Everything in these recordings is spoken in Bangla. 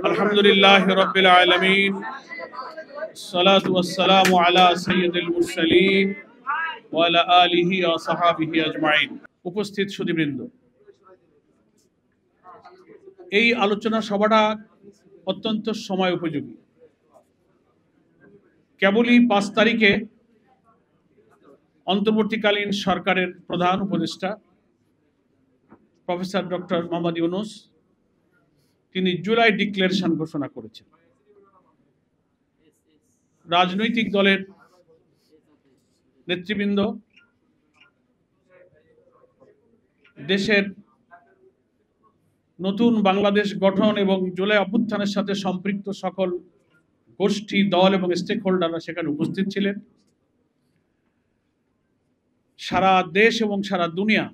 আলহামদুলিল্লাহি রাব্বিল আলামিন, সালাতু ওয়াসসালামু আলা সাইয়্যিদিল মুরসালিন ওয়া আলা আলিহি ওয়া সাহবিহি আজমাইন। উপস্থিত সুধীবৃন্দ, এই আলোচনা সভাটা অত্যন্ত সময় উপযোগী। কেবলই 5 তারিখে অন্তর্বর্তীকালীন সরকারের প্রধান উপদেষ্টা প্রফেসর ডক্টর মোহাম্মদ ইউনূস তিনি জুলাই ডিক্লারেশন ঘোষণা করেছেন। রাজনৈতিক দলের নেতৃবৃন্দ, দেশের নতুন বাংলাদেশ গঠন এবং জুলাই অভ্যুত্থানের সাথে সম্পৃক্ত সকল গোষ্ঠী, দল এবং স্টেক হোল্ডাররা সেখানে উপস্থিত ছিলেন। সারা দেশ এবং সারা দুনিয়া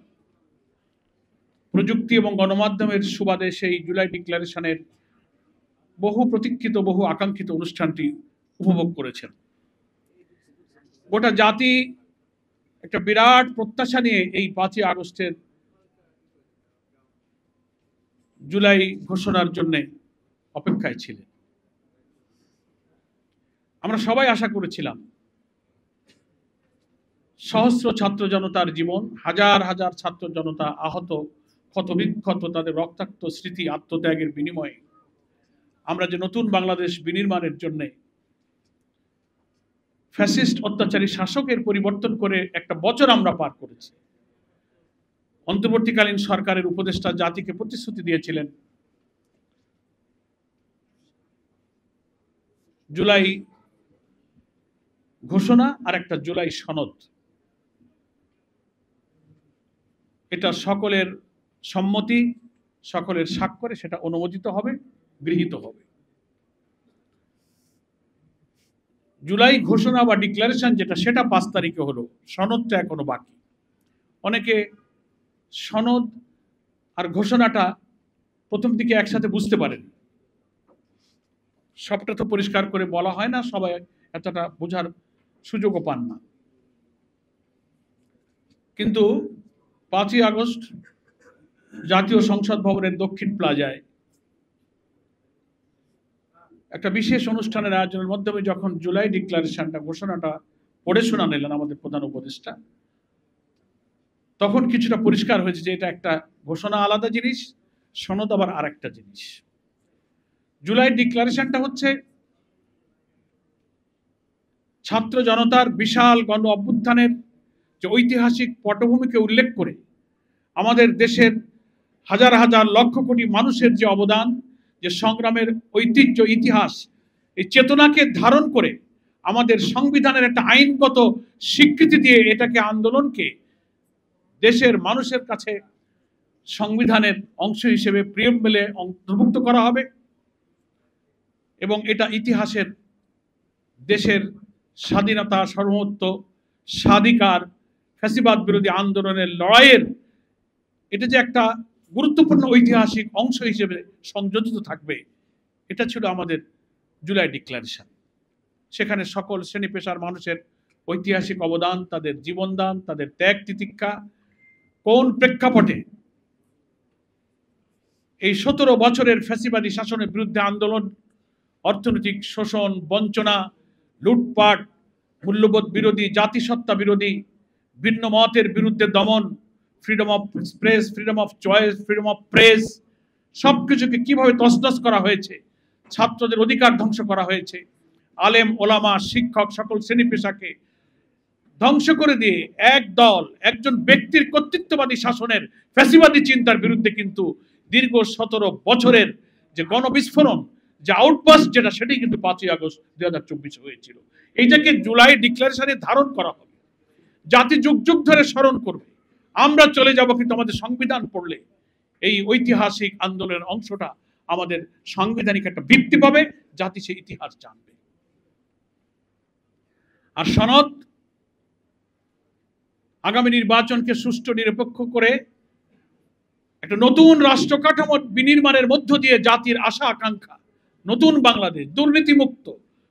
প্রযুক্তি এবং গণমাধ্যমের সুবাদে সেই জুলাই ডিক্লারেশনের বহু প্রতীক্ষিত, বহু আকাঙ্ক্ষিত অনুষ্ঠানটি উপভোগ করেছেন। গোটা জাতি একটা বিরাট প্রত্যাশা নিয়ে এই 5ই আগস্টের জুলাই ঘোষণার জন্য অপেক্ষায় ছিলেন। আমরা সবাই আশা করেছিলাম সহস্র ছাত্র জনতার জীবন, হাজার হাজার ছাত্র জনতা আহত, ক্ষতবিক্ষত, তাদের রক্তাক্ত স্মৃতি, আত্মত্যাগের বিনিময়ে আমরা যে নতুন বাংলাদেশ বিনির্মাণের জন্য ফ্যাসিস্ট অত্যাচারী শাসকের পরিবর্তন করে একটা বছর আমরা পার করেছি। অন্তর্বর্তীকালীন সরকারের উপদেষ্টা জাতিকে প্রতিশ্রুতি দিয়েছিলেন জুলাই ঘোষণা আর একটা জুলাই সনদ, এটা সকলের সম্মতি, সকলের স্বাক্ষরে সেটা অনুমোদিত হবে, গৃহীত হবে। জুলাই ঘোষণা বা ডিক্লারেশন যেটা, সেটা 5 তারিখে হলো, সনদটা এখনো বাকি। অনেকে সনদ আর ঘোষণাটা প্রথম দিকে একসাথে বুঝতে পারেন, সবটা তো পরিষ্কার করে বলা হয় না, সবাই এতটা বোঝার সুযোগও পান না। কিন্তু 5ই আগস্ট জাতীয় সংসদ ভবনের দক্ষিণ প্লাজায় একটা বিশেষ অনুষ্ঠানের আয়োজনের মাধ্যমে যখন জুলাই ডিক্লারেশনটা, ঘোষণাটা পড়ে শোনালেন আমাদের প্রধান উপদেষ্টা, তখন কিছুটা পরিষ্কার হয়েছে যে এটা একটা ঘোষণা আলাদা জিনিস, সনদ আবার আরেকটা জিনিস। জুলাই ডিক্লারেশনটা হচ্ছে ছাত্র জনতার বিশাল গণ অভ্যুত্থানের যে ঐতিহাসিক পটভূমিকে উল্লেখ করে আমাদের দেশের হাজার হাজার লক্ষ কোটি মানুষের যে অবদান, যে সংগ্রামের ঐতিহ্য, ইতিহাস, এই চেতনাকে ধারণ করে আমাদের সংবিধানের একটা আইনগত স্বীকৃতি দিয়ে এটাকে, আন্দোলনকে দেশের মানুষের কাছে সংবিধানের অংশ হিসেবে প্রিয়াম্বলে অন্তর্ভুক্ত করা হবে এবং এটা ইতিহাসের দেশের স্বাধীনতা, সার্বভৌমত্ব, স্বাধিকার, ফ্যাসিবাদ বিরোধী আন্দোলনের লড়াইয়ের এটা যে একটা গুরুত্বপূর্ণ ঐতিহাসিক অংশ হিসেবে সংযোজিত থাকবে, এটা ছিল আমাদের জুলাই ডিক্লারেশন। সেখানে সকল শ্রেণী পেশার মানুষের ঐতিহাসিক অবদান, তাদের জীবনদান, তাদের ত্যাগ তিতিক্ষা, কোন প্রেক্ষাপটে এই 17 বছরের ফ্যাসিবাদী শাসনের বিরুদ্ধে আন্দোলন, অর্থনৈতিক শোষণ, বঞ্চনা, লুটপাট, মূল্যবোধ বিরোধী, জাতিসত্তা বিরোধী, ভিন্ন মতের বিরুদ্ধে দমন, freedom of express, freedom of choice, freedom of press, সবকিছুকে কিভাবে তছনছ করা হয়েছে, ছাত্রদের অধিকার ধ্বংস করা হয়েছে, আলেম ওলামা, শিক্ষক, সকল শ্রেণী পেশাকে ধ্বংস করে দিয়ে এক দল, একজন ব্যক্তির কর্তৃত্ববাদী শাসনের ফ্যাসিবাদী চিন্তার বিরুদ্ধে কিন্তু দীর্ঘ 17 বছরের যে গণবিস্ফোরণ, যে আউটবাস্ট যেটা, সেটাই কিন্তু 5ই আগস্ট 2024 হয়েছিল। এইটাকে জুলাই ডিক্লারেশনে ধারণ করা হবে, জাতি যুগ যুগ ধরে স্মরণ করবে। আমরা চলে যাব, কিন্তু আমাদের সংবিধান পড়লে এই ঐতিহাসিক আন্দোলনের অংশটা আমাদের সাংবিধানিক একটা ভিত্তি পাবে, জাতি সেই ইতিহাস জানবে। আর সনদ আগামী নির্বাচনকে সুষ্ঠু নিরপেক্ষ করে একটা নতুন রাষ্ট্র কাঠামো বিনির্মাণের মধ্য দিয়ে জাতির আশা আকাঙ্ক্ষা, নতুন বাংলাদেশ, দুর্নীতিমুক্ত,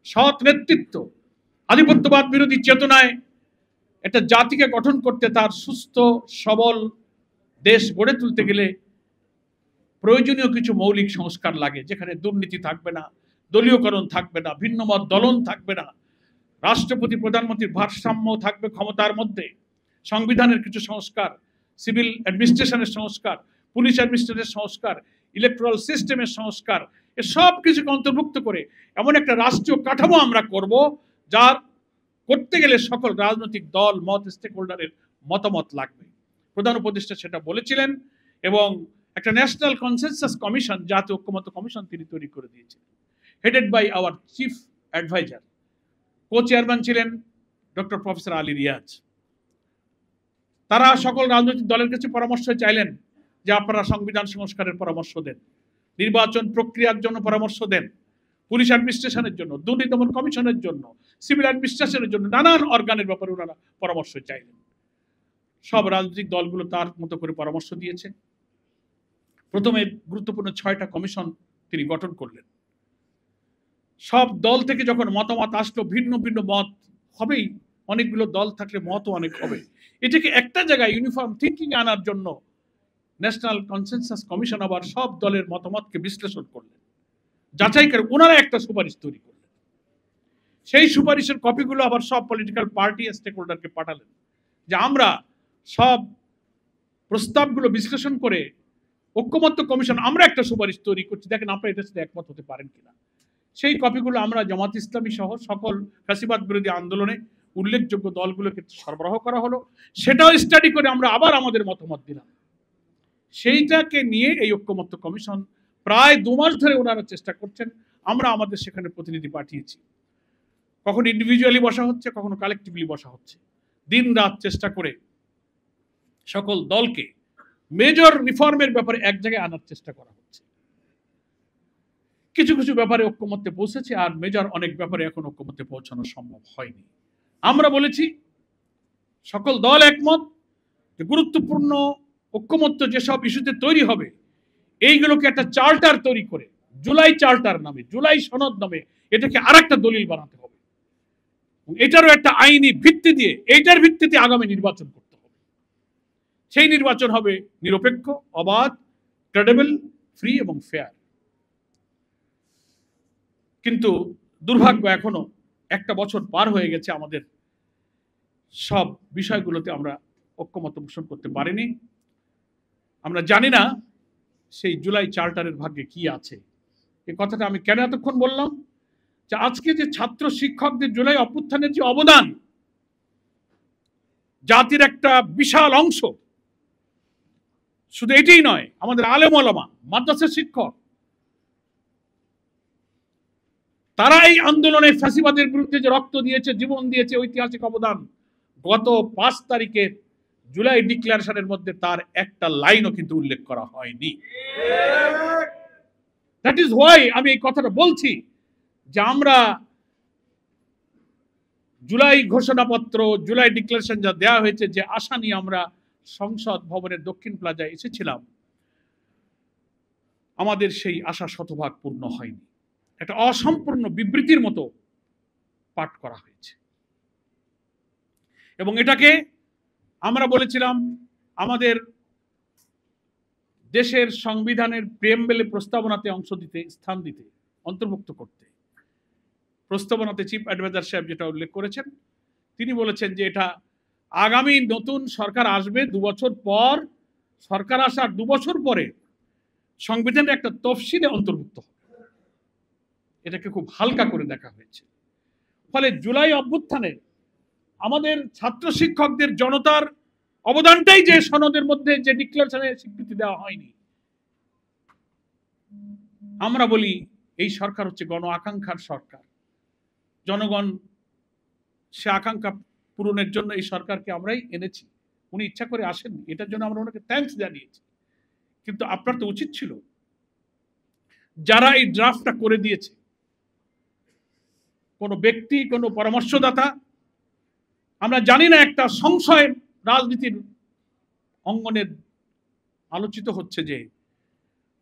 সৎ নেতৃত্ব, আধিপত্যবাদ বিরোধী চেতনায় একটা জাতিকে গঠন করতে, তার সুস্থ সবল দেশ গড়ে তুলতে গেলে প্রয়োজনীয় কিছু মৌলিক সংস্কার লাগে, যেখানে দুর্নীতি থাকবে না, দলীয়করণ থাকবে না, ভিন্নমত দলন থাকবে না, রাষ্ট্রপতি প্রধানমন্ত্রীর ভারসাম্য থাকবে ক্ষমতার মধ্যে, সংবিধানের কিছু সংস্কার, সিভিল অ্যাডমিনিস্ট্রেশনের সংস্কার, পুলিশ অ্যাডমিনিস্ট্রেশনের সংস্কার, ইলেকট্রাল সিস্টেমের সংস্কার, এসব কিছুকে অন্তর্ভুক্ত করে এমন একটা রাষ্ট্রীয় কাঠামো আমরা করব, যার করতে গেলে সকল রাজনৈতিক দল মত স্টেক হোল্ডারের মতামত লাগবে। প্রধান উপদেষ্টা সেটা বলেছিলেন, এবং একটা ন্যাশনাল কনসেনসাস কমিশন, জাতীয় ঐক্যমত্য কমিশন তিনি তৈরি করে দিয়েছেন, headed by our chief adviser. Co chairman ছিলেন ডক্টর প্রফেসর আলী রিয়াজ। তারা সকল রাজনৈতিক দলের কাছে পরামর্শ চাইলেন যে আপনারা সংবিধান সংস্কারের পরামর্শ দেন, নির্বাচন প্রক্রিয়ার জন্য পরামর্শ দেন, পুলিশ অ্যাডমিনিস্ট্রেশনের জন্য, দুর্নীতি দমন কমিশনের জন্য, সিভিল অ্যাডমিনিস্ট্রেশনের জন্য, নানান অর্গানের ব্যাপারে ওনারা পরামর্শ চাইলেন। সব রাজনৈতিক দলগুলো তার মতো করে পরামর্শ দিয়েছে। প্রথমে গুরুত্বপূর্ণ 6টা কমিশন তিনি গঠন করলেন। সব দল থেকে যখন মতামত আসলো, ভিন্ন ভিন্ন মত হবেই, অনেকগুলো দল থাকলে মতও অনেক হবে, এটাকে একটা জায়গায় ইউনিফর্ম থিঙ্কিং আনার জন্য ন্যাশনাল কনসেনসাস কমিশন আবার সব দলের মতামতকে বিশ্লেষণ করলেন, যাচাই করে ওনারা একটা সুপারিশ তৈরি করলেন। সেই সুপারিশের কপিগুলো আবার সব পলিটিক্যাল পার্টি স্টেক হোল্ডারকে পাঠালেন, যে আমরা সব প্রস্তাবগুলো বিশ্লেষণ করে ঐক্যমত্য কমিশন আমরা একটা সুপারিশ তৈরি করছি, দেখেন আপনারা এটার সাথে একমত হতে পারেন কিনা। সেই কপিগুলো আমরা জামাত ইসলামী সহ সকল ফ্যাসিবাদ বিরোধী আন্দোলনে উল্লেখযোগ্য দলগুলোকে সরবরাহ করা হলো, সেটাও স্টাডি করে আমরা আবার আমাদের মতামত দিলাম। সেইটাকে নিয়ে এই ঐক্যমত্য কমিশন প্রায় 2 মাস ধরে ওনারা চেষ্টা করছেন। আমরা আমাদের সেখানে প্রতিনিধি পাঠিয়েছি, কখনো ইন্ডিভিজুয়ালি বসা হচ্ছে, কখনো কালেকটিভলি বসা হচ্ছে, দিন রাত চেষ্টা করে সকল দলকে মেজর রিফর্মের ব্যাপারে এক জায়গায় আনার চেষ্টা করা হচ্ছে। কিছু কিছু ব্যাপারে ঐক্যমত্যে পৌঁছেছে, আর মেজর অনেক ব্যাপারে এখন ঐক্যমত্যে পৌঁছানো সম্ভব হয়নি। আমরা বলেছি, সকল দল একমত যে গুরুত্বপূর্ণ ঐক্যমত্য যেসব ইস্যুতে তৈরি হবে, এইগুলোকে একটা চার্টার তৈরি করে, জুলাই চার্টার নামে, জুলাই সনদ নামে, এটাকে আর একটা দলিল বানাতে হবে। এটারও একটা আইনি ভিত্তি দিয়ে, এইটার ভিত্তিতে আগামী নির্বাচন করতে হবে। সেই নির্বাচন হবে নিরপেক্ষ, অবাধ, ক্রেডিবল, ফ্রি এবং ফেয়ার। কিন্তু দুর্ভাগ্য, এখনো 1 বছর পার হয়ে গেছে, আমাদের সব বিষয়গুলোতে আমরা ঐক্যমত পোষণ করতে পারিনি। আমরা জানি না সেই জুলাই চার্টারের ভাগ্যে কি আছে। এই কথাটা আমি কেন এতক্ষণ বললাম, যে আজকে যে ছাত্র শিক্ষকদের জুলাই অভ্যুত্থানের যে অবদান, জাতির একটা বিশাল অংশ, শুধু এটাই নয়, আমাদের আলেম ওলামা, মাদ্রাসার শিক্ষক, তারা এই আন্দোলনে ফ্যাসিবাদের বিরুদ্ধে যে রক্ত দিয়েছে, জীবন দিয়েছে, ঐতিহাসিক অবদান, গত 5 তারিখের জুলাই ডিক্লারেশনের মধ্যে তার একটা লাইনও কিন্তু উল্লেখ করা হয়নি। দ্যাট ইজ হোয়াই আমি এই কথাটা বলছি, যে আমরা জুলাই ঘোষণাপত্র, জুলাই ডিক্লারেশন যা দেওয়া হয়েছে, যে আশা নিয়ে আমরা সংসদ ভবনের দক্ষিণ প্লাজায় এসেছিলাম, আমাদের সেই আশা শতভাগ পূর্ণ হয়নি। একটা অসম্পূর্ণ বিবৃতির মতো পাঠ করা হয়েছে, এবং এটাকে আমরা বলেছিলাম আমাদের দেশের সংবিধানের প্রিএম্বলে প্রস্তাবনাতে অংশ দিতে, স্থান দিতে, অন্তর্ভুক্ত করতে। প্রস্তাবনাতে চিফ অ্যাডভাইজার সাহেব যেটা উল্লেখ করেছেন, তিনি বলেছেন যে এটা আগামী নতুন সরকার আসবে 2 বছর পর, সরকার আসার 2 বছর পরে সংবিধানের একটা তফসিলে অন্তর্ভুক্ত হবে। এটাকে খুব হালকা করে দেখা হয়েছে। ফলে জুলাই অভ্যুত্থানে আমাদের ছাত্র শিক্ষকদের, জনতার অবদানটাই যে সনদের মধ্যে, যে ডিক্লারেশনে স্বীকৃতি দেওয়া হয়নি। আমরা বলি এই সরকার হচ্ছে গণ আকাঙ্ক্ষার সরকার। জনগণ সে আকাঙ্ক্ষা পূরণের জন্য এই সরকারকে আমরাই এনেছি, উনি ইচ্ছা করে আসেননি, এটার জন্য আমরা ওনাকে থ্যাঙ্কস জানিয়েছি। কিন্তু আপনার তো উচিত ছিল, যারা এই ড্রাফটটা করে দিয়েছে, কোনো ব্যক্তি, কোনো পরামর্শদাতা, আমরা জানি না, একটা সংশয় রাজনীতির অঙ্গনে আলোচিত হচ্ছে যে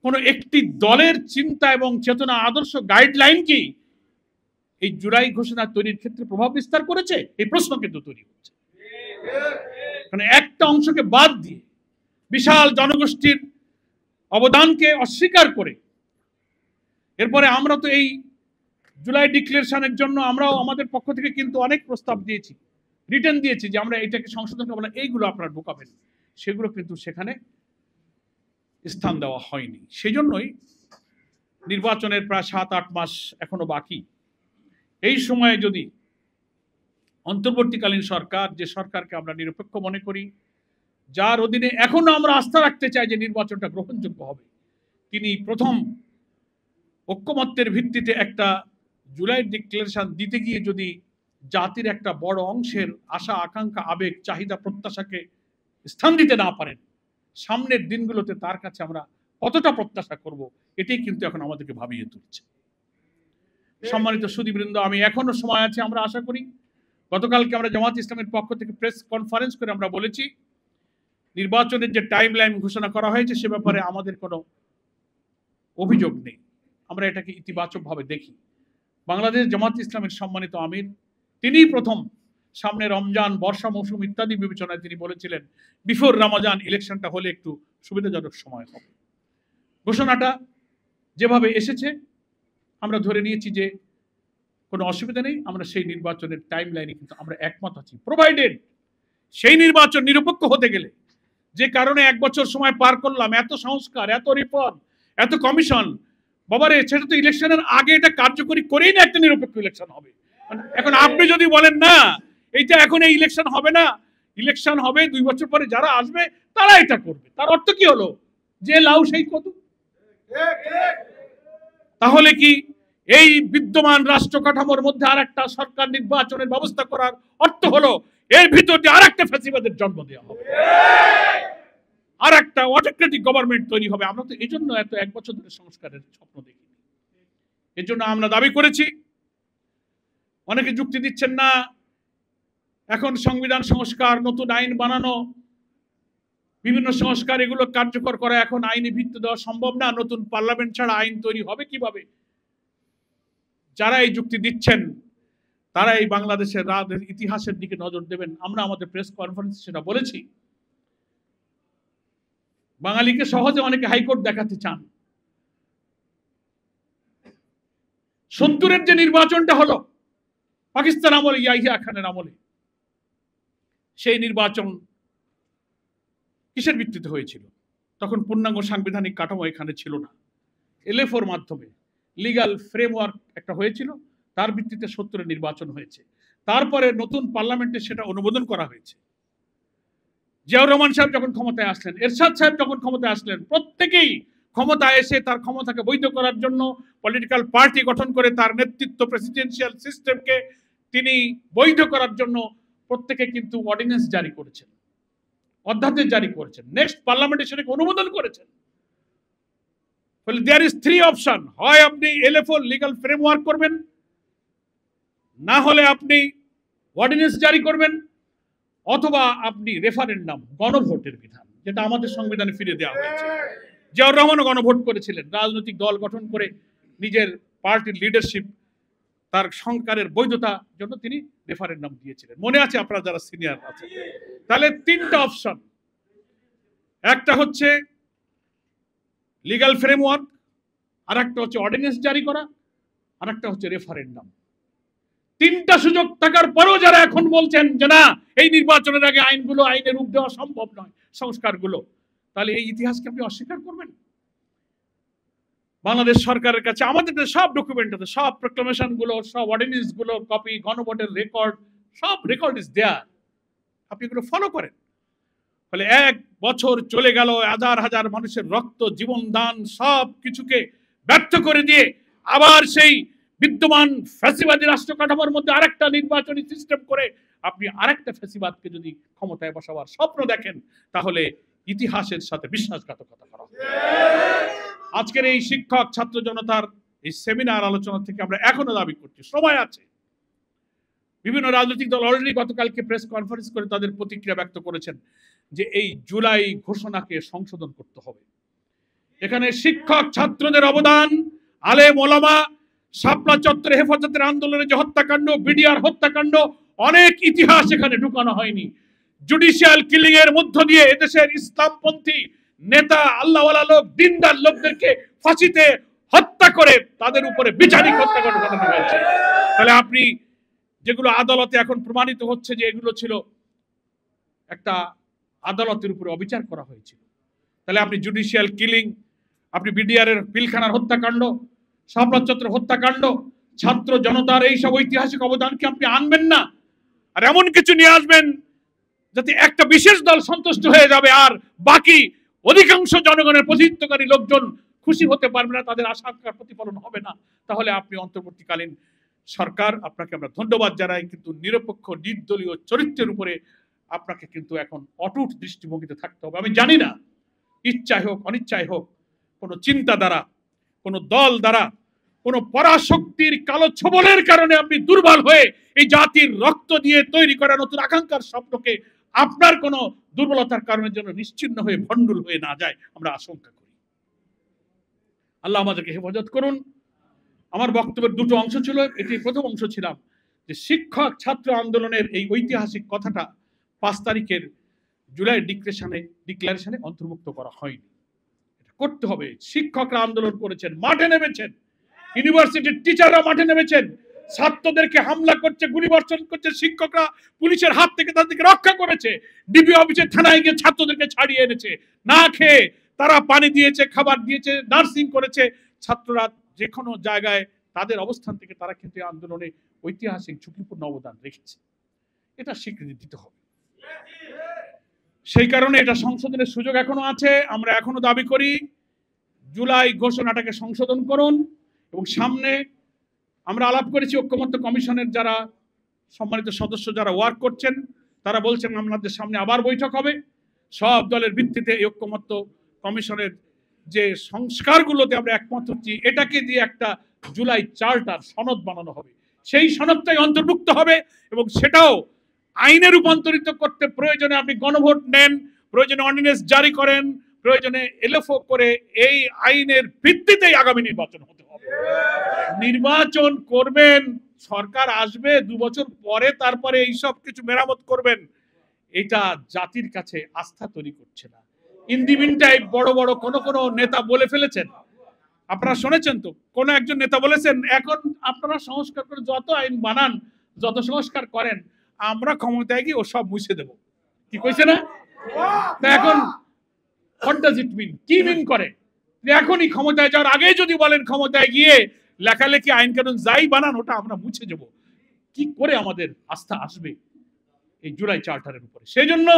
কোনো একটি দলের চিন্তা এবং চেতনা, আদর্শ, গাইডলাইন কি এই জুলাই ঘোষণা তৈরির ক্ষেত্রে প্রভাব বিস্তার করেছে? এই প্রশ্ন কিন্তু তৈরি হচ্ছে। মানে একটা অংশকে বাদ দিয়ে বিশাল জনগোষ্ঠীর অবদানকে অস্বীকার করে এরপরে আমরা তো এই জুলাই ডিক্লারেশনের জন্য আমরাও আমাদের পক্ষ থেকে কিন্তু অনেক প্রস্তাব দিয়েছি, রিটার্ন দিয়েছি যে আমরা এটাকে সংশোধন করবো না, এইগুলো আপনারা ঢোকাবেন, সেগুলো কিন্তু সেখানে স্থান দেওয়া হয়নি। সেই জন্যই নির্বাচনের প্রায় 7-8 মাস এখনো বাকি। এই সময়ে যদি অন্তর্বর্তীকালীন সরকার, যে সরকারকে আমরা নিরপেক্ষ মনে করি, যার অধীনে এখনো আমরা আস্থা রাখতে চাই যে নির্বাচনটা গ্রহণযোগ্য হবে, তিনি প্রথম ঐক্যমত্যের ভিত্তিতে একটা জুলাই ডিক্লারেশন দিতে গিয়ে যদি জাতির একটা বড় অংশের আশা আকাঙ্ক্ষা আবেগ চাহিদা প্রত্যাশাকে স্থান দিতে না পারেন, সামনের দিনগুলোতে তার কাছে আমরা কতটা প্রত্যাশা করব, এটাই কিন্তু এখন আমাদেরকে ভাবিয়ে তুলছে। সম্মানিত সুধীবৃন্দ, আমি এখনো সময় আছে, আমরা আশা করি। গতকালকে আমরা জামাত ইসলামের পক্ষ থেকে প্রেস কনফারেন্স করে আমরা বলেছি নির্বাচনের যে টাইম লাইন ঘোষণা করা হয়েছে সে ব্যাপারে আমাদের কোনো অভিযোগ নেই, আমরা এটাকে ইতিবাচকভাবে দেখি। বাংলাদেশ জামাত ইসলামের সম্মানিত আমির, তিনি প্রথম সামনে রমজান, বর্ষা মৌসুম ইত্যাদি বিবেচনায় তিনি বলেছিলেন বিফোর রমজান ইলেকশনটা হলে একটু সুবিধাজনক সময় হবে। ঘোষণাটা যেভাবে এসেছে আমরা ধরে নিয়েছি যে কোনো অসুবিধা নেই, আমরা সেই নির্বাচনের টাইম লাইনে কিন্তু আমরা একমত আছি, প্রোভাইডেড সেই নির্বাচন নিরপেক্ষ হতে গেলে যে কারণে 1 বছর সময় পার করলাম, এত সংস্কার, এত রিফর্ম, এত কমিশন, বাবারে সেটা তো ইলেকশনের আগে এটা কার্যকরী করেই না একটা নিরপেক্ষ ইলেকশন হবে। এখন আপনি যদি বলেন না এইটা এখন এই ইলেকশন হবে না, ইলেকশন হবে 2 বছর পরে, যারা আসবে তারা এটা করবে, তার অর্থ কি হলো? যে লাউ সেই কদু। তাহলে কি এই বিদ্যমান রাষ্ট্র কাঠামোর মধ্যে আর একটা সরকার নির্বাচনের ব্যবস্থা করার অর্থ হলো এর ভিতর দিয়ে আর একটা ফ্যাসিবাদের জন্ম দেওয়া হবে, আর একটা অটোক্রেটিক গভর্নমেন্ট তৈরি হবে? আমরা তো এই জন্য এত 1 বছর ধরে সংস্কারের স্বপ্ন দেখি। এর জন্য আমরা দাবি করেছি, অনেকে যুক্তি দিচ্ছেন না এখন সংবিধান সংস্কার, নতুন আইন বানানো, বিভিন্ন সংস্কার, এগুলো কার্যকর করা এখন আইনি ভিত্তি দেওয়া সম্ভব না, নতুন পার্লামেন্ট ছাড়া আইন তৈরি হবে কিভাবে? যারা এই যুক্তি দিচ্ছেন তারা এই বাংলাদেশের ইতিহাসের দিকে নজর দেবেন। আমরা আমাদের প্রেস কনফারেন্সে সেটা বলেছি। বাঙালিকে সহজে অনেকে হাইকোর্ট দেখাতে চান। 70-এর যে নির্বাচনটা হলো পাকিস্তান আমলে, ইয়াহিয়া খানের আমলে, সেই নির্বাচন কিসের ভিত্তিতে হয়েছিল? তখন পূর্ণাঙ্গ সাংবিধানিক কাঠামো এখানে ছিল না। এলএফওর মাধ্যমে লিগ্যাল ফ্রেমওয়ার্ক একটা হয়েছিল, তার ভিত্তিতে 70-এর নির্বাচন হয়েছে। তারপরে নতুন পার্লামেন্টে সেটা অনুমোদন করা হয়েছে। জিয়াউর রহমান সাহেব যখন ক্ষমতায় আসলেন, এরশাদ সাহেব যখন ক্ষমতায় আসলেন, প্রত্যেকেই ক্ষমতায় এসে তার ক্ষমতাকে বৈধ করার জন্য পলিটিক্যাল পার্টি গঠন করে তার নেতৃত্ব, প্রেসিডেন্সিয়াল সিস্টেমকে তিনি বৈধ করার জন্য প্রত্যেকে কিন্তু অর্ডিন্যান্স জারি করেছেন, অধ্যাদেশ জারি করেছেন, নেক্সট পার্লামেন্টে সেটাকে অনুমোদন করেছেন। ফলে দেয়ার ইজ 3 অপশন, হয় আপনি এলএফও লিগ্যাল ফ্রেমওয়ার্ক করবেন, না হলে আপনি অর্ডিন্যান্স জারি করবেন, অথবা আপনি রেফারেন্ডাম, গণভোটের বিধান, যেটা আমাদের সংবিধানে ফিরে দেওয়া হয়েছে। জিয়াউর রহমানও গণভোট করেছিলেন, রাজনৈতিক দল গঠন করে নিজের পার্টির লিডারশিপ, তার সংস্কারের বৈধতার জন্য তিনি রেফারেন্ডাম দিয়েছিলেন, মনে আছে আপনারা যারা সিনিয়র আছেন। তাহলে 3টা অপশন, একটা হচ্ছে লিগ্যাল ফ্রেমওয়ার্ক, আর একটা হচ্ছে অর্ডিন্যান্স জারি করা, আর একটা হচ্ছে রেফারেন্ডাম। 3টা সুযোগ থাকার পরেও যারা এখন বলছেন যে না এই নির্বাচনের আগে আইনগুলো, আইনে রূপ দেওয়া সম্ভব নয়, সংস্কারগুলো, তাহলে এই ইতিহাসকে আপনি অস্বীকার করবেন? বাংলাদেশ সরকারের কাছে আমাদের সব ডকুমেন্ট আছে, সব প্রক্লামেশন গুলো, সব অর্ডিন্যান্স গুলো কপি, গণভোটের রেকর্ড, সব রেকর্ড ইজ দেয়ার, আপনি এগুলো ফলো করেন। ফলে 1 বছর চলে গেল, হাজার হাজার মানুষের রক্ত, জীবন দান, সব কিছুকে ব্যর্থ করে দিয়ে আবার সেই বিদ্যমান ফ্যাসিবাদী রাষ্ট্র কাঠামোর মধ্যে আরেকটা নির্বাচনী সিস্টেম করে আপনি আরেকটা ফ্যাসিবাদকে যদি ক্ষমতায় বসাবার স্বপ্ন দেখেন, তাহলে ইতিহাসের সাথে বিশ্বাসঘাতকতা করা হবে। আজকের এই শিক্ষক ছাত্র জনতার এই সেমিনার আলোচনা থেকে আমরা এখনো দাবি করছি, সময় আছে। বিভিন্ন রাজনৈতিক দল অলরেডি গতকালকে প্রেস কনফারেন্স করে তাদের প্রতিক্রিয়া ব্যক্ত করেছেন যে এই জুলাই ঘোষণাকে সংশোধন করতে হবে। এখানে শিক্ষক ছাত্রদের অবদান, আলেম ওলামা, শাপলা চত্বরে হেফাজতের আন্দোলনের যে হত্যাকাণ্ড, বিডিআর হত্যাকাণ্ড, অনেক ইতিহাস এখানে ঢুকানো হয়নি। জুডিশিয়াল কিলিং এর মধ্য দিয়ে এদেশের ইসলামপন্থী নেতা, আল্লাহওয়ালা লোক, দিনদার লোকদেরকে ফাঁসিতে হত্যা করে তাদের উপরে বিচারিক হত্যা করে ঘটানো হয়েছে। তাহলে আপনি যেগুলো আদালতে এখন প্রমাণিত হচ্ছে যে এগুলো ছিল একটা আদালতের উপরে অবিচার করা হয়েছিল, তাহলে আপনি জুডিশিয়াল কিলিং, আপনি বিডিআর এর পিলখানার হত্যাকাণ্ড, শাপলা চত্বর হত্যাকাণ্ড, ছাত্র জনতার এই সব ঐতিহাসিক অবদানকে আপনি আনবেন না, আর এমন কিছু নিয়ে আসবেন যাতে একটা বিশেষ দল সন্তুষ্ট হয়ে যাবে আর বাকি অধিকাংশ জনগণের প্রতিনিধিত্বকারী লোকজন খুশি হতে পারবে না, তাদের আশা আকাঙ্ক্ষার প্রতিফলন হবে না, তাহলে আপনি অন্তর্বর্তীকালীন সরকার, আপনাকে আমরা ধন্যবাদ জানাই, কিন্তু নিরপেক্ষ নির্দলীয় চরিত্রের উপরে আপনাকে কিন্তু এখন অটুট দৃষ্টিভঙ্গিতে থাকতে হবে। আমি জানি না ইচ্ছায় হোক অনিচ্ছায় হোক, কোনো চিন্তা দ্বারা, কোনো দল দ্বারা, কোনো পরাশক্তির কালো ছোবলের কারণে আপনি দুর্বল হয়ে এই জাতির রক্ত দিয়ে তৈরি করা নতুন আকাঙ্ক্ষার স্বপ্নকে আপনার কোনো দুর্বলতার কারণে যেন নিশ্চিহ্ন হয়ে ভণ্ডুল হয়ে না যায়, আমরা আশঙ্কা করি। আল্লাহ আমাদেরকে হেফাজত করুন। আমার বক্তব্যের দুটো অংশ ছিল, এটি প্রথম অংশ ছিলাম যে শিক্ষক ছাত্র আন্দোলনের এই ঐতিহাসিক কথাটা 5 তারিখের জুলাই ডিক্লারেশনে অন্তর্ভুক্ত করা হয়নি, এটা করতে হবে। শিক্ষকরা আন্দোলন করেছেন, মাঠে নেমেছেন, ইউনিভার্সিটির টিচাররা মাঠে নেমেছেন, ছাত্রদেরকে হামলা করছে, গুলিবর্ষণ করছে, শিক্ষকরা পুলিশের হাত থেকে তাদেরকে রক্ষা করেছে, ডিবি অফিসে থানায় গিয়ে ছাত্রদেরকে ছাড়িয়ে এনেছে, না খেয়ে তারা পানি দিয়েছে, খাবার দিয়েছে, নার্সিং করেছে। ছাত্ররা যে কোনো জায়গায় তাদের অবস্থান থেকে তারা কিন্তু আন্দোলনে ঐতিহাসিক ঝুঁকিপূর্ণ অবদান রেখেছে, এটা স্বীকৃতি দিতে হবে। সেই কারণে এটা সংশোধনের সুযোগ এখনো আছে। আমরা এখনো দাবি করি জুলাই ঘোষণাটাকে সংশোধন করুন, এবং সামনে আমরা আলাপ করেছি ঐক্যমত্য কমিশনের যারা সম্মানিত সদস্য যারা ওয়ার্ক করছেন, তারা বলছেন আমাদের সামনে আবার বৈঠক হবে, সব দলের ভিত্তিতে এই ঐক্যমত্য কমিশনের যে সংস্কারগুলোতে আমরা একমত হচ্ছি, এটাকে দিয়ে একটা জুলাই চার্টার সনদ বানানো হবে, সেই সনদটাই অন্তর্ভুক্ত হবে, এবং সেটাও আইনে রূপান্তরিত করতে প্রয়োজনে আপনি গণভোট নেন, প্রয়োজনে অর্ডিন্যান্স জারি করেন, প্রয়োজনে এলএফও করে এই আইনের ভিত্তিতেই আগামী নির্বাচন হতে হবে। নির্বাচন করবেন, সরকার আসবে 2 বছর পরে, তারপরে এইসব কিছু মেরামত করবেন, এটা জাতির কাছে আস্থা তৈরি করছে না। ইন দি মিন টাইম বড় বড় কোন নেতা বলে ফেলেছেন, আপনারা শুনেছেন তো, কোন একজন নেতা বলেছেন এখন আপনারা সংস্কার করে যত আইন বানান, যত সংস্কার করেন, আমরা ক্ষমতায় গিয়ে ও সব মুছে দেব, কি কইছে না? এখন হোয়াট ডাজ ইট মিন, কি মিন করে? এখনই ক্ষমতায় যাওয়ার আগে যদি বলেন ক্ষমতায় গিয়ে লেখালেখি আইন কানুন যাই বানান ওটা আমরা মুছে দেব, কি করে আমাদের আস্থা আসবে এই জুলাই চার্টারের উপরে? সেই জন্য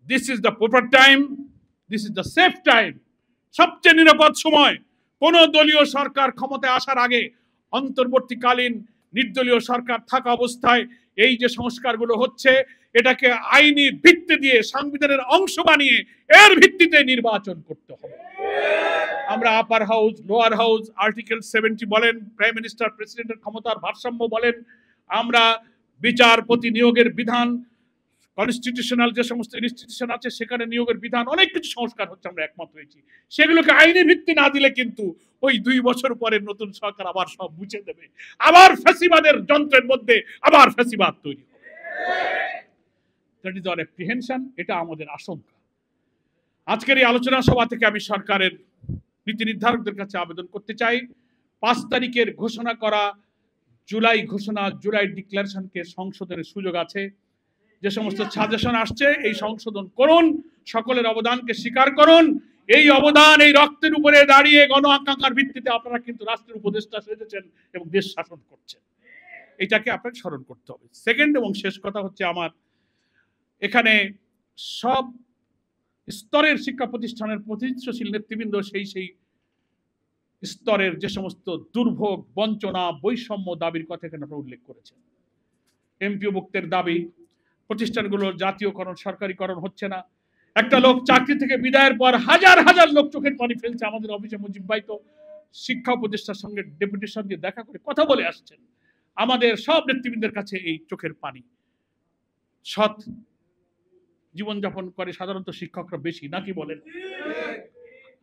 this is the proper time, this is the safe time, সবচেয়ে নিরাপদ সময়। কোন দলীয় সরকার ক্ষমতায় আসার আগে অন্তর্বর্তীকালীন নির্দলীয় সরকার থাকা অবস্থায় এই যে সংস্কারগুলো হচ্ছে, এটাকে আইনি ভিত্তি দিয়ে সংবিধানের অংশ বানিয়ে এর ভিত্তিতে নির্বাচন করতে হবে। আমরা আপার হাউস, লোয়ার হাউস, আর্টিকেল 70 বলেন, প্রাইম মিনিস্টার প্রেসিডেন্টের ক্ষমতার ভারসাম্য বলেন, আমরা বিচারপতি নিয়োগের বিধান, কনস্টিটিউশনাল যে সমস্ত ইনস্টিটিউশন আছে সেখানে নিয়োগের বিধান, অনেক কিছু সংস্কার হচ্ছে, আমরা একমত হয়েছি। সেগুলোকে আইনি ভিত্তি না দিলে কিন্তু ওই 2 বছর পরে নতুন সরকার আবার সব মুছে দেবে, আবার ফ্যাসিবাদের যন্ত্রের মধ্যে আবার ফ্যাসিবাদ তৈরি হবে। দ্যাট ইজ আওয়ার অ্যাপ্রিহেনশন, এটা আমাদের আশঙ্কা। আজকের এই আলোচনা সভা থেকে আমি সরকারের নীতি নির্ধারকদের কাছে আবেদন করতে চাই, 5 তারিখের ঘোষণা করা জুলাই ডিক্লারেশনকে সংশোধনের সুযোগ আছে। যে সমস্ত সাজেশন আসছে এই সংশোধন করুন, সকলের অবদানকে স্বীকার করুন। এই অবদান, এই রক্তের উপরে দাঁড়িয়ে গণ আকাঙ্ক্ষার ভিত্তিতে আপনারা কিন্তু রাষ্ট্রের উপদেষ্টা সেজেছেন এবং দেশ শাসন করছেন, এটাকে আপনাকে স্মরণ করতে হবে। সেকেন্ড এবং শেষ কথা হচ্ছে, আমার এখানে সব স্তরের শিক্ষা প্রতিষ্ঠানের প্রতিষ্ঠাশীল নেতৃবৃন্দ সেই স্তরের যে সমস্ত দুর্ভোগ, বঞ্চনা, বৈষম্য দাবির কথা এখানে আপনারা উল্লেখ করেছেন। এমপিওভুক্তের দাবি, প্রতিষ্ঠানগুলোর জাতীয়করণ, সরকারিকরণ হচ্ছে না। একটা লোক চাকরি থেকে বিদায়ের পর হাজার হাজার লোক চোখের পানি ফেলছে। আমাদের অফিসে মুজিব ভাই তো শিক্ষা উপদেষ্টার সঙ্গে ডেপুটেশন দিয়ে দেখা করে কথা বলে আসছেন। আমাদের সব নেতৃবৃন্দের কাছে এই চোখের পানি। সৎ জীবনযাপন করে সাধারণত শিক্ষকরা বেশি, নাকি বলেন?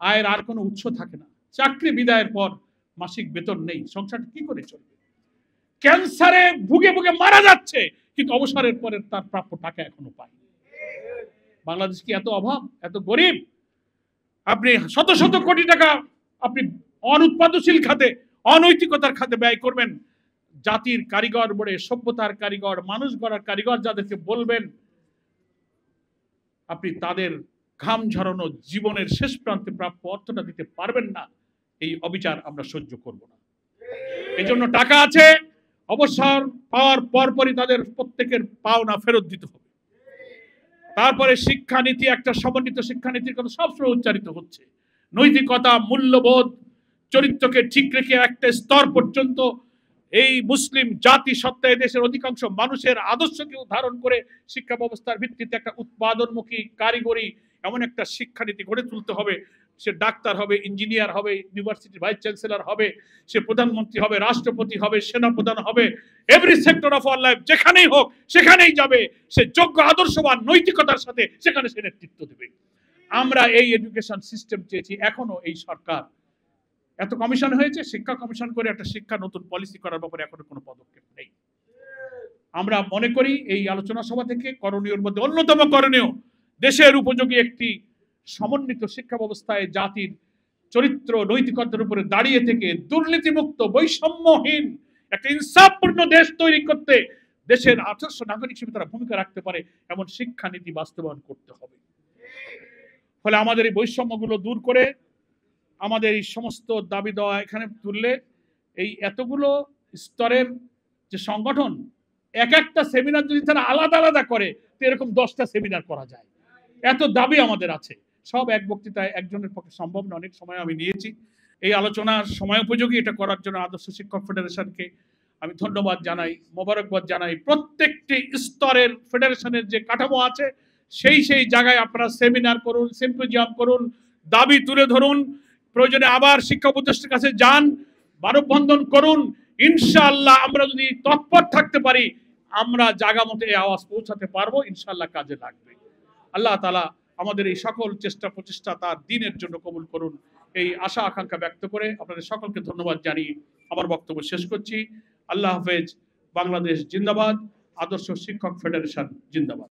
আয়ের আর কোনো উৎস থাকে না, চাকরি বিদায়ের পর মাসিক বেতন নেই, সংসারটা কি করে চলবে? ক্যান্সারে ভুগে ভুগে মারা যাচ্ছে, কিন্তু অবসরের পরে তার প্রাপ্য টাকা এখনো পায়। বাংলাদেশ কি এত অভাব, এত গরিব? আপনি শত শত কোটি টাকা আপনি অনুৎপাদনশীল খাতে, অনৈতিকতার খাতে ব্যয় করবেন। জাতির কারিগর বলে, সভ্যতার কারিগর, মানুষ গড়ার কারিগর যাদেরকে বলবেন, আপনি তাদের ঘাম ঝরানো জীবনের শেষ প্রান্তে প্রাপ্য অর্থটা দিতে পারবেন না। এই অবিচার আমরা সহ্য করব না। এই জন্য টাকা আছে, অবসর পাওয়ার পরপরই তাদের প্রত্যেকের পাওনা ফেরত দিতে হবে। তারপরে শিক্ষানীতি, একটা সমন্বিত শিক্ষানীতির কথা সবসময় উচ্চারিত হচ্ছে। নৈতিকতা, মূল্যবোধ, চরিত্রকে ঠিক রেখে একটা স্তর পর্যন্ত এই মুসলিম জাতি সত্ত্বা দেশের অধিকাংশ মানুষের আদর্শকে ধারণ করে শিক্ষা ব্যবস্থার ভিত্তিতে একটা উৎপাদনমুখী, কারিগরি এমন একটা শিক্ষানীতি গড়ে তুলতে হবে। সে ডাক্তার হবে, ইঞ্জিনিয়ার হবে, ইউনিভার্সিটির ভাইস চ্যান্সেলর হবে, সে প্রধানমন্ত্রী হবে, রাষ্ট্রপতি হবে, সেনাপ্রধান হবে, every sector of our life যেখানেই হোক সেখানেই যাবে, সে যোগ্য আদর্শবান নৈতিকতার সাথে সেখানে সে নেতৃত্ব দেবে। আমরা এই এডুকেশন সিস্টেম চেয়েছি। এখনো এই সরকার, এত কমিশন হয়েছে, শিক্ষা কমিশন করে একটা শিক্ষা নতুন পলিসি করার ব্যাপারে এখনো কোনো পদক্ষেপ নেই। আমরা মনে করি এই আলোচনা সভা থেকে করণীয়র মধ্যে অন্যতম করণীয় দেশের উপযোগী একটি সমন্বিত শিক্ষা ব্যবস্থায় জাতির চরিত্র নৈতিকতার উপরে দাঁড়িয়ে থেকে দুর্নীতিমুক্ত, বৈষম্যহীন একটা ইনসাফপূর্ণ দেশ তৈরি করতে দেশের আদর্শ নাগরিক হিসেবে তারা ভূমিকা রাখতে পারে এমন শিক্ষানীতি বাস্তবায়ন করতে হবে। ফলে আমাদের এই বৈষম্যগুলো দূর করে আমাদের এই সমস্ত দাবি দেওয়া এখানে তুললে, এই এতগুলো স্তরের যে সংগঠন এক একটা সেমিনার যদি তারা আলাদা আলাদা করে তো এরকম 10টা সেমিনার করা যায়। এত দাবি আমাদের আছে, সব এক বক্তৃতায় একজনের পক্ষে সম্ভব না। অনেক সময় আমি নিয়েছি। এই আলোচনার সময় উপযোগী এটা করার জন্য আদর্শ শিক্ষক ফেডারেশনকে আমি ধন্যবাদ জানাই, মোবারকবাদ জানাই। প্রত্যেকটি স্তরের ফেডারেশনের যে কাঠামো আছে সেই জায়গায় আপনারা সেমিনার করুন, সিম্পোজিয়াম করুন, দাবি তুলে ধরুন, প্রয়োজনে আবার শিক্ষা উপদেষ্টার কাছে যান, মানববন্ধন করুন। ইনশাআল্লাহ আমরা যদি তৎপর থাকতে পারি আমরা জায়গা মতো এই আওয়াজ পৌঁছাতে পারবো, ইনশাআল্লাহ কাজে লাগবে। আল্লাহ তাআলা আমাদের এই সকল চেষ্টা প্রচেষ্টা তার দ্বীনের জন্য কবুল করুন, এই আশা আকাঙ্ক্ষা ব্যক্ত করে আপনাদের সকলকে ধন্যবাদ জানিয়ে আমার বক্তব্য শেষ করছি। আল্লাহ হাফেজ। বাংলাদেশ জিন্দাবাদ। আদর্শ শিক্ষক ফেডারেশন জিন্দাবাদ।